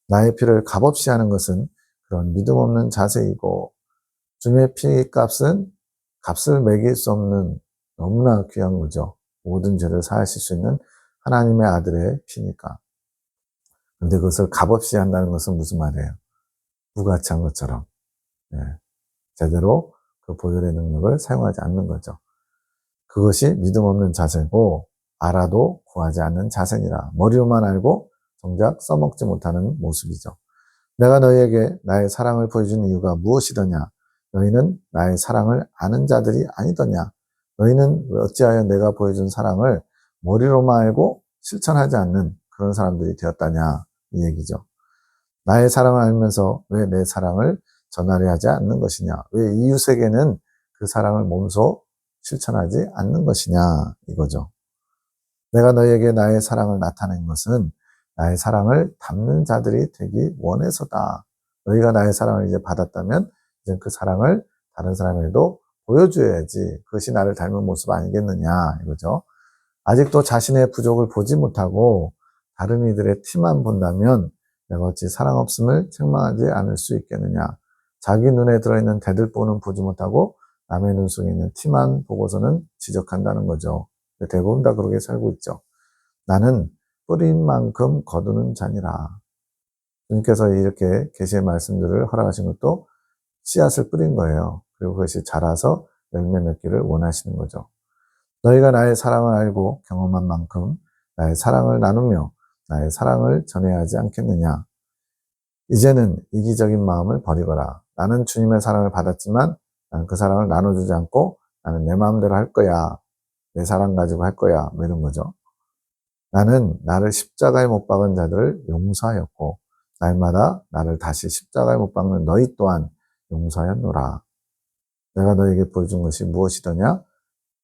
나의 피를 값없이 하는 것은 그런 믿음 없는 자세이고 주님의 피값은 값을 매길 수 없는 너무나 귀한 거죠. 모든 죄를 사하실 수 있는 하나님의 아들의 피니까. 근데 그것을 값없이 한다는 것은 무슨 말이에요? 무가치한 것처럼 제대로 그 보혈의 능력을 사용하지 않는 거죠. 그것이 믿음 없는 자세고 알아도 구하지 않는 자세니라. 머리로만 알고 정작 써먹지 못하는 모습이죠. 내가 너희에게 나의 사랑을 보여준 이유가 무엇이더냐? 너희는 나의 사랑을 아는 자들이 아니더냐? 너희는 어찌하여 내가 보여준 사랑을 머리로만 알고 실천하지 않는 그런 사람들이 되었다냐? 이 얘기죠. 나의 사랑을 알면서 왜 내 사랑을 전하려 하지 않는 것이냐? 왜 이웃에게는 그 사랑을 몸소 실천하지 않는 것이냐? 이거죠. 내가 너희에게 나의 사랑을 나타낸 것은 나의 사랑을 담는 자들이 되기 원해서다. 너희가 나의 사랑을 이제 받았다면 이제 그 사랑을 다른 사람에게도 보여줘야지. 그것이 나를 닮은 모습 아니겠느냐 이거죠. 아직도 자신의 부족을 보지 못하고 다른 이들의 티만 본다면 내가 어찌 사랑 없음을 책망하지 않을 수 있겠느냐. 자기 눈에 들어있는 대들보는 보지 못하고 남의 눈 속에 있는 티만 보고서는 지적한다는 거죠. 대부분 다 그렇게 살고 있죠. 나는 뿌린 만큼 거두는 자니라. 주님께서 이렇게 계시의 말씀들을 허락하신 것도 씨앗을 뿌린 거예요. 그리고 그것이 자라서 열매 맺기를 원하시는 거죠. 너희가 나의 사랑을 알고 경험한 만큼 나의 사랑을 나누며 나의 사랑을 전해야 하지 않겠느냐. 이제는 이기적인 마음을 버리거라. 나는 주님의 사랑을 받았지만 나는 그 사랑을 나눠주지 않고 나는 내 마음대로 할 거야. 내 사랑 가지고 할 거야. 뭐 이런 거죠. 나는 나를 십자가에 못 박은 자들을 용서하였고 날마다 나를 다시 십자가에 못 박는 너희 또한 용서하였노라. 내가 너에게 보여준 것이 무엇이더냐?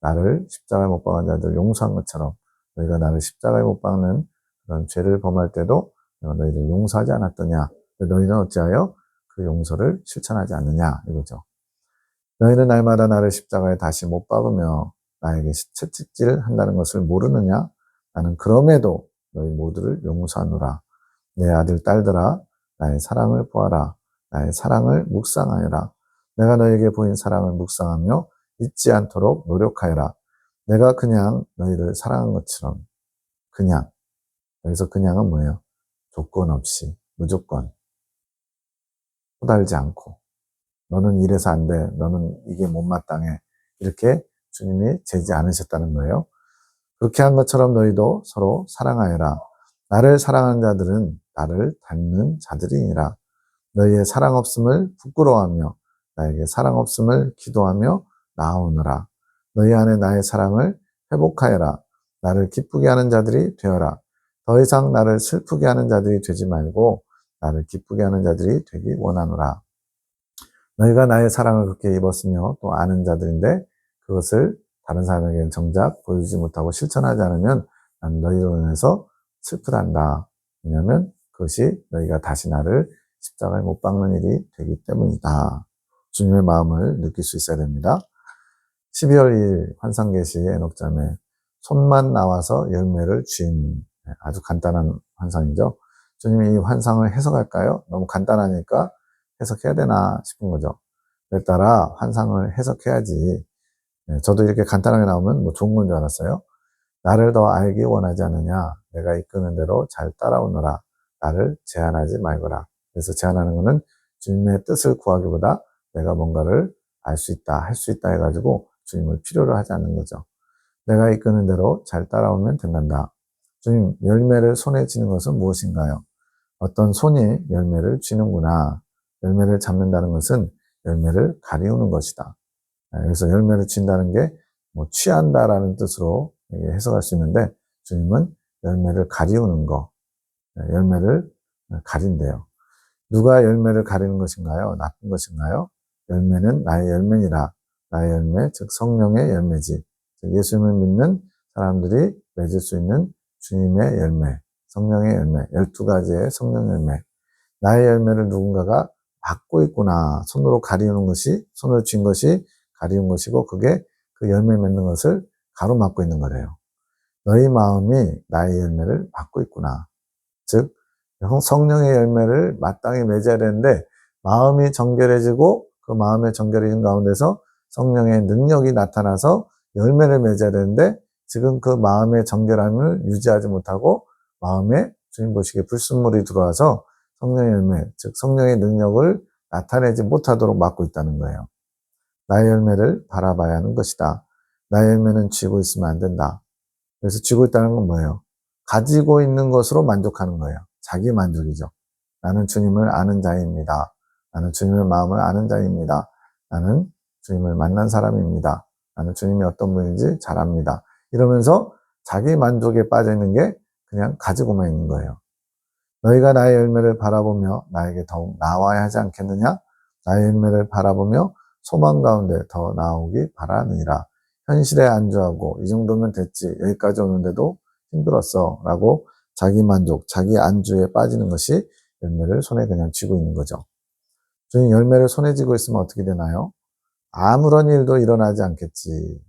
나를 십자가에 못 박은 자들을 용서한 것처럼 너희가 나를 십자가에 못 박는 그런 죄를 범할 때도 내가 너희를 용서하지 않았더냐? 너희는 어찌하여 그 용서를 실천하지 않느냐? 이거죠. 너희는 날마다 나를 십자가에 다시 못 박으며 나에게 채찍질 한다는 것을 모르느냐? 나는 그럼에도 너희 모두를 용서하노라. 내 아들 딸들아 나의 사랑을 보아라. 나의 사랑을 묵상하여라. 내가 너에게 보인 사랑을 묵상하며 잊지 않도록 노력하여라. 내가 그냥 너희를 사랑한 것처럼 그냥, 여기서 그냥은 뭐예요? 조건 없이 무조건 토달지 않고 너는 이래서 안 돼. 너는 이게 못마땅해. 이렇게 주님이 재지 않으셨다는 거예요. 그렇게 한 것처럼 너희도 서로 사랑하여라. 나를 사랑하는 자들은 나를 닮는 자들이니라. 너희의 사랑 없음을 부끄러워하며 나에게 사랑 없음을 기도하며 나아오너라. 너희 안에 나의 사랑을 회복하여라. 나를 기쁘게 하는 자들이 되어라. 더 이상 나를 슬프게 하는 자들이 되지 말고 나를 기쁘게 하는 자들이 되기 원하노라. 너희가 나의 사랑을 그렇게 입었으며 또 아는 자들인데 그것을 다른 사람에게는 정작 보여주지 못하고 실천하지 않으면 난 너희로 인해서 슬프단다. 왜냐하면 그것이 너희가 다시 나를 십자가에 못 박는 일이 되기 때문이다. 주님의 마음을 느낄 수 있어야 됩니다. 12월 2일 환상계시 에녹자매 손만 나와서 열매를 쥔 아주 간단한 환상이죠. 주님이 이 환상을 해석할까요? 너무 간단하니까 해석해야 되나 싶은 거죠. 그에 따라 환상을 해석해야지. 저도 이렇게 간단하게 나오면 뭐 좋은 건 줄 알았어요. 나를 더 알기 원하지 않느냐. 내가 이끄는 대로 잘 따라오너라. 나를 제한하지 말거라. 그래서 제한하는 것은 주님의 뜻을 구하기보다 내가 뭔가를 알 수 있다, 할 수 있다 해가지고 주님을 필요로 하지 않는 거죠. 내가 이끄는 대로 잘 따라오면 된단다. 주님, 열매를 손에 쥐는 것은 무엇인가요? 어떤 손이 열매를 쥐는구나. 열매를 잡는다는 것은 열매를 가리우는 것이다. 그래서 열매를 쥔다는 게 뭐 취한다라는 뜻으로 해석할 수 있는데 주님은 열매를 가리우는 거, 열매를 가린대요. 누가 열매를 가리는 것인가요? 나쁜 것인가요? 열매는 나의 열매니라. 나의 열매, 즉 성령의 열매지. 예수님을 믿는 사람들이 맺을 수 있는 주님의 열매, 성령의 열매, 12가지의 성령 열매. 나의 열매를 누군가가 막고 있구나. 손으로 가리우는 것이, 손으로 쥔 것이 가리운 것이고 그게 그 열매 맺는 것을 가로막고 있는 거래요. 너희 마음이 나의 열매를 막고 있구나. 즉 성령의 열매를 마땅히 맺어야 되는데 마음이 정결해지고 그 마음의 정결해진 가운데서 성령의 능력이 나타나서 열매를 맺어야 되는데 지금 그 마음의 정결함을 유지하지 못하고 마음에 주님 보시기에 불순물이 들어와서 성령의 열매, 즉 성령의 능력을 나타내지 못하도록 막고 있다는 거예요. 나의 열매를 바라봐야 하는 것이다. 나의 열매는 쥐고 있으면 안 된다. 그래서 쥐고 있다는 건 뭐예요? 가지고 있는 것으로 만족하는 거예요. 자기 만족이죠. 나는 주님을 아는 자입니다. 나는 주님의 마음을 아는 자입니다. 나는 주님을 만난 사람입니다. 나는 주님이 어떤 분인지 잘 압니다. 이러면서 자기 만족에 빠져 있는 게 그냥 가지고만 있는 거예요. 너희가 나의 열매를 바라보며 나에게 더욱 나와야 하지 않겠느냐? 나의 열매를 바라보며 소망 가운데 더 나오기 바라느니라. 현실에 안주하고 이 정도면 됐지. 여기까지 오는데도 힘들었어. 라고 자기 만족, 자기 안주에 빠지는 것이 열매를 손에 그냥 쥐고 있는 거죠. 주님 열매를 손에 쥐고 있으면 어떻게 되나요? 아무런 일도 일어나지 않겠지.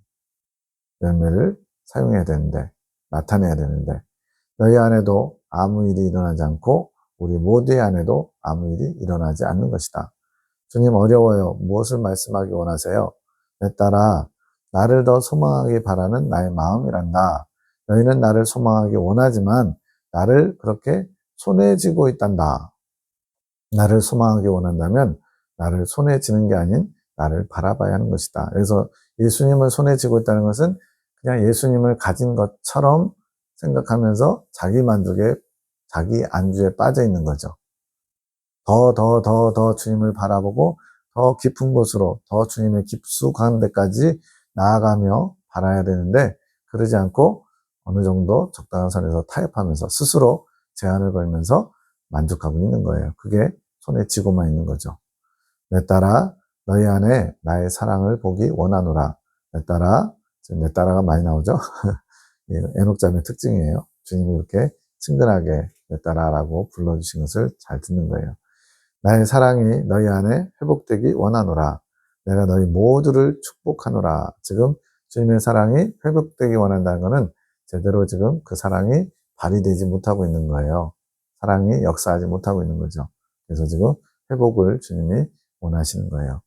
열매를 사용해야 되는데, 나타내야 되는데, 너희 안에도 아무 일이 일어나지 않고 우리 모두의 안에도 아무 일이 일어나지 않는 것이다. 주님 어려워요. 무엇을 말씀하기 원하세요? 내 딸아, 나를 더 소망하기 바라는 나의 마음이란다. 너희는 나를 소망하기 원하지만 나를 그렇게 손에 쥐고 있단다. 나를 소망하기 원한다면 나를 손에 쥐는 게 아닌 나를 바라봐야 하는 것이다. 그래서 예수님을 손에 쥐고 있다는 것은 그냥 예수님을 가진 것처럼 생각하면서 자기 만족에, 자기 안주에 빠져 있는 거죠. 더 주님을 바라보고 더 깊은 곳으로, 더 주님의 깊숙한 데까지 나아가며 바라야 되는데, 그러지 않고 어느 정도 적당한 선에서 타협하면서 스스로 제한을 걸면서 만족하고 있는 거예요. 그게 손에 쥐고만 있는 거죠. 내 딸아, 너희 안에 나의 사랑을 보기 원하노라. 내 딸아, 지금 내 딸아가 많이 나오죠? 에녹자매의 특징이에요. 주님이 이렇게 친근하게 내 딸아라고 불러주신 것을 잘 듣는 거예요. 나의 사랑이 너희 안에 회복되기 원하노라. 내가 너희 모두를 축복하노라. 지금 주님의 사랑이 회복되기 원한다는 것은 제대로 지금 그 사랑이 발휘되지 못하고 있는 거예요. 사랑이 역사하지 못하고 있는 거죠. 그래서 지금 회복을 주님이 원하시는 거예요.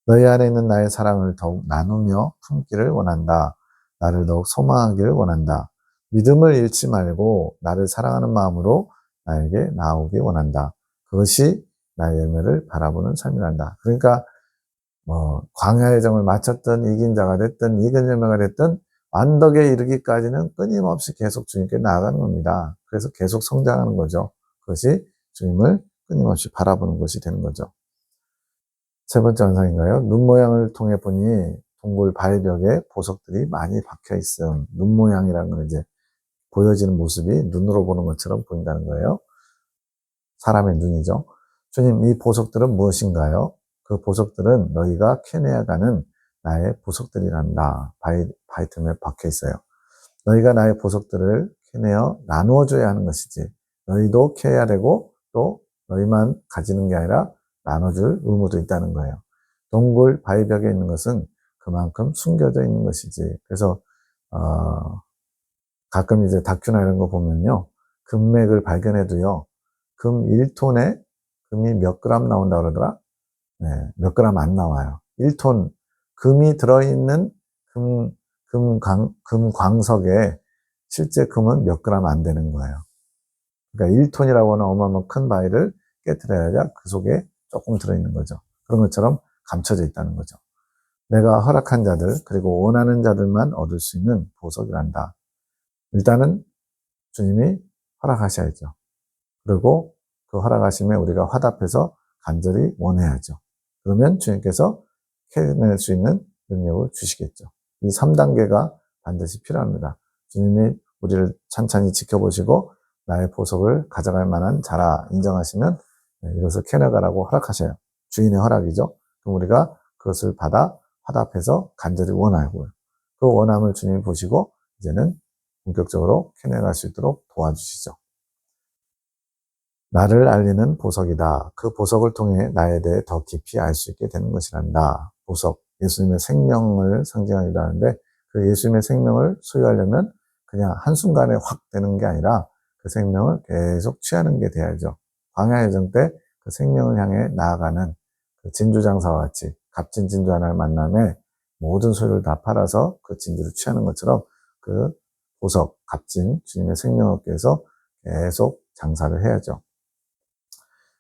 너희 안에 있는 나의 사랑을 더욱 나누며 품기를 원한다. 나를 더욱 소망하기를 원한다. 믿음을 잃지 말고 나를 사랑하는 마음으로 나에게 나오기 원한다. 그것이 나의 열매를 바라보는 삶이란다. 그러니까 광야의 정을 마쳤든 이긴 자가 됐든 이긴 열매가 됐든 완덕에 이르기까지는 끊임없이 계속 주님께 나아가는 겁니다. 그래서 계속 성장하는 거죠. 그것이 주님을 끊임없이 바라보는 것이 되는 거죠. 세 번째 환상인가요? 눈 모양을 통해 보니 동굴 바위벽에 보석들이 많이 박혀 있음. 눈 모양이라는 건 이제 보여지는 모습이 눈으로 보는 것처럼 보인다는 거예요. 사람의 눈이죠. 주님, 이 보석들은 무엇인가요? 그 보석들은 너희가 캐내어가는 나의 보석들이란다. 바위 틈에 박혀 있어요. 너희가 나의 보석들을 캐내어 나누어줘야 하는 것이지. 너희도 캐야 되고 또 너희만 가지는 게 아니라 나눠줄 의무도 있다는 거예요. 동굴 바위벽에 있는 것은 그만큼 숨겨져 있는 것이지. 그래서 가끔 이제 다큐나 이런 거 보면요, 금맥을 발견해도요, 금 1톤에 금이 몇 그램 나온다 그러더라? 네, 몇 그램 안 나와요. 1톤 금이 들어있는 금광석에 실제 금은 몇 그램 안 되는 거예요. 그러니까 1톤이라고 하는 어마어마한 큰 바위를 깨트려야 그 속에 조금 들어있는 거죠. 그런 것처럼 감춰져 있다는 거죠. 내가 허락한 자들, 그리고 원하는 자들만 얻을 수 있는 보석이란다. 일단은 주님이 허락하셔야죠. 그리고 그 허락하심에 우리가 화답해서 간절히 원해야죠. 그러면 주님께서 캐낼 수 있는 능력을 주시겠죠. 이 3단계가 반드시 필요합니다. 주님이 우리를 찬찬히 지켜보시고 나의 보석을 가져갈 만한 자라 인정하시면 이것을 캐내가라고 허락하셔요. 주인의 허락이죠. 그럼 우리가 그것을 받아 화답해서 간절히 원하고요. 그 원함을 주님이 보시고 이제는 본격적으로 캐내갈 수 있도록 도와주시죠. 나를 알리는 보석이다. 그 보석을 통해 나에 대해 더 깊이 알 수 있게 되는 것이란다. 보석, 예수님의 생명을 상징하기도 하는데 그 예수님의 생명을 소유하려면 그냥 한순간에 확 되는 게 아니라 그 생명을 계속 취하는 게 돼야죠. 광야 여정 때 그 생명을 향해 나아가는 그 진주장사와 같이 값진 진주 하나를 만남에 모든 소유를 다 팔아서 그 진주를 취하는 것처럼 그 보석, 값진 주님의 생명을 얻기 위해서 계속 장사를 해야죠.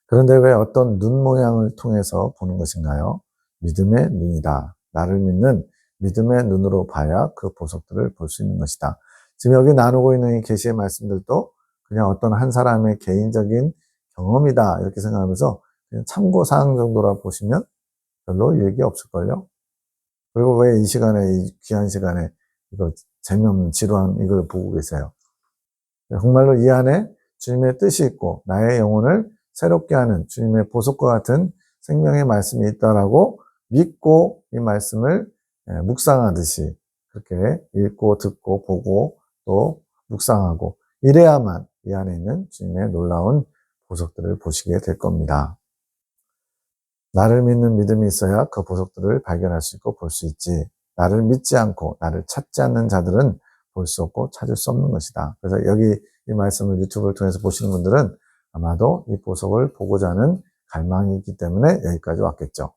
그런데 왜 어떤 눈 모양을 통해서 보는 것인가요? 믿음의 눈이다. 나를 믿는 믿음의 눈으로 봐야 그 보석들을 볼 수 있는 것이다. 지금 여기 나누고 있는 이 계시의 말씀들도 그냥 어떤 한 사람의 개인적인 경험이다 이렇게 생각하면서 그냥 참고사항 정도라 보시면 별로 유익이 없을걸요. 그리고 왜 이 시간에, 이 귀한 시간에 이거 재미없는 지루한 이걸 보고 계세요? 정말로 이 안에 주님의 뜻이 있고 나의 영혼을 새롭게 하는 주님의 보석과 같은 생명의 말씀이 있다라고 믿고 이 말씀을 묵상하듯이 그렇게 읽고 듣고 보고 또 묵상하고 이래야만 이 안에 있는 주님의 놀라운 보석들을 보시게 될 겁니다. 나를 믿는 믿음이 있어야 그 보석들을 발견할 수 있고 볼 수 있지. 나를 믿지 않고 나를 찾지 않는 자들은 볼 수 없고 찾을 수 없는 것이다. 그래서 여기 이 말씀을 유튜브를 통해서 보시는 분들은 아마도 이 보석을 보고자 하는 갈망이 있기 때문에 여기까지 왔겠죠.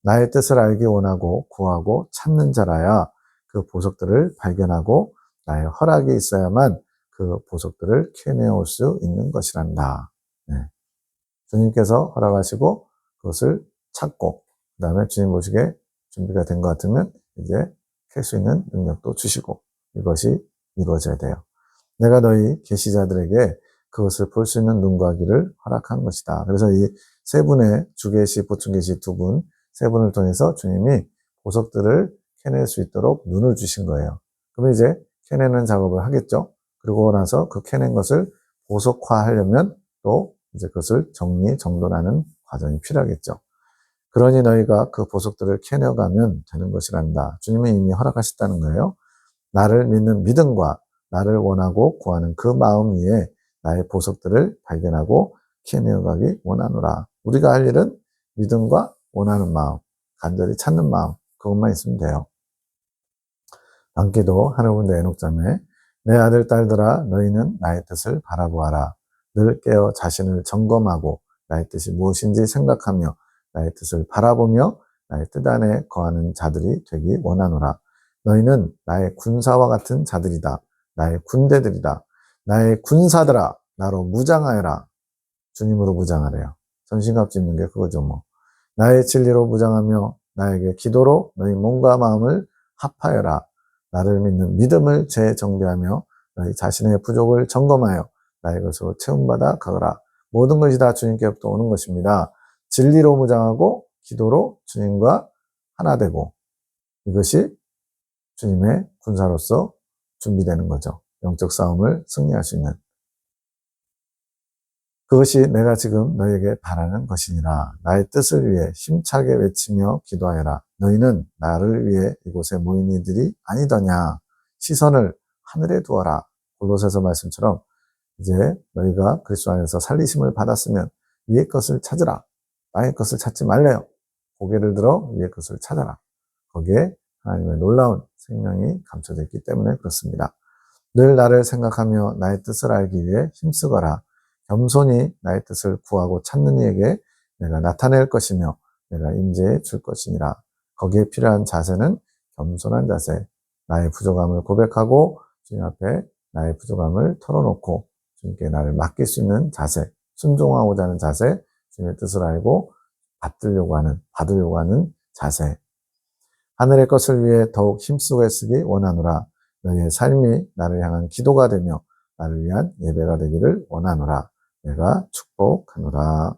나의 뜻을 알기 원하고 구하고 찾는 자라야 그 보석들을 발견하고 나의 허락이 있어야만 그 보석들을 캐내올 수 있는 것이란다. 네. 주님께서 허락하시고 그것을 찾고 그 다음에 주님 보시기에 준비가 된 것 같으면 이제 캘 수 있는 능력도 주시고 이것이 이루어져야 돼요. 내가 너희 계시자들에게 그것을 볼 수 있는 눈과 귀를 허락한 것이다. 그래서 이 세 분의 주계시, 보충계시 두 분, 세 분을 통해서 주님이 보석들을 캐낼 수 있도록 눈을 주신 거예요. 그러면 이제 캐내는 작업을 하겠죠. 그리고 나서 그 캐낸 것을 보석화하려면 또 이제 그것을 정리정돈하는 과정이 필요하겠죠. 그러니 너희가 그 보석들을 캐내가면 되는 것이란다. 주님은 이미 허락하셨다는 거예요. 나를 믿는 믿음과 나를 원하고 구하는 그 마음 위에 나의 보석들을 발견하고 캐내어가기 원하노라. 우리가 할 일은 믿음과 원하는 마음, 간절히 찾는 마음, 그것만 있으면 돼요. 남기도 하늘군대 에녹자매 내 아들 딸들아 너희는 나의 뜻을 바라보아라. 늘 깨어 자신을 점검하고 나의 뜻이 무엇인지 생각하며 나의 뜻을 바라보며 나의 뜻 안에 거하는 자들이 되기 원하노라. 너희는 나의 군사와 같은 자들이다. 나의 군대들이다. 나의 군사들아 나로 무장하여라. 주님으로 무장하래요. 전신갑주 입는 게 그거죠 뭐. 나의 진리로 무장하며 나에게 기도로 너희 몸과 마음을 합하여라. 나를 믿는 믿음을 재정비하며 너희 자신의 부족을 점검하여 나의 것으로 채움받아 가거라. 모든 것이 다 주님께로부터 오는 것입니다. 진리로 무장하고 기도로 주님과 하나 되고 이것이 주님의 군사로서 준비되는 거죠. 영적 싸움을 승리할 수 있는. 그것이 내가 지금 너희에게 바라는 것이니라. 나의 뜻을 위해 힘차게 외치며 기도하여라. 너희는 나를 위해 이곳에 모인 이들이 아니더냐. 시선을 하늘에 두어라. 골로새서 말씀처럼 이제 너희가 그리스도 안에서 살리심을 받았으면 위의 것을 찾으라. 땅의 것을 찾지 말래요. 고개를 들어 위의 것을 찾아라. 거기에 하나님의 놀라운 생명이 감춰져 있기 때문에 그렇습니다. 늘 나를 생각하며 나의 뜻을 알기 위해 힘쓰거라. 겸손히 나의 뜻을 구하고 찾는 이에게 내가 나타낼 것이며 내가 임재해 줄 것이니라. 거기에 필요한 자세는 겸손한 자세, 나의 부족함을 고백하고 주님 앞에 나의 부족함을 털어놓고 주님께 나를 맡길 수 있는 자세, 순종하고자 하는 자세, 주님의 뜻을 알고 받으려고 하는 자세. 하늘의 것을 위해 더욱 힘쓰고 애쓰기 원하노라. 너희의 삶이 나를 향한 기도가 되며 나를 위한 예배가 되기를 원하노라. 내가 축복하노라.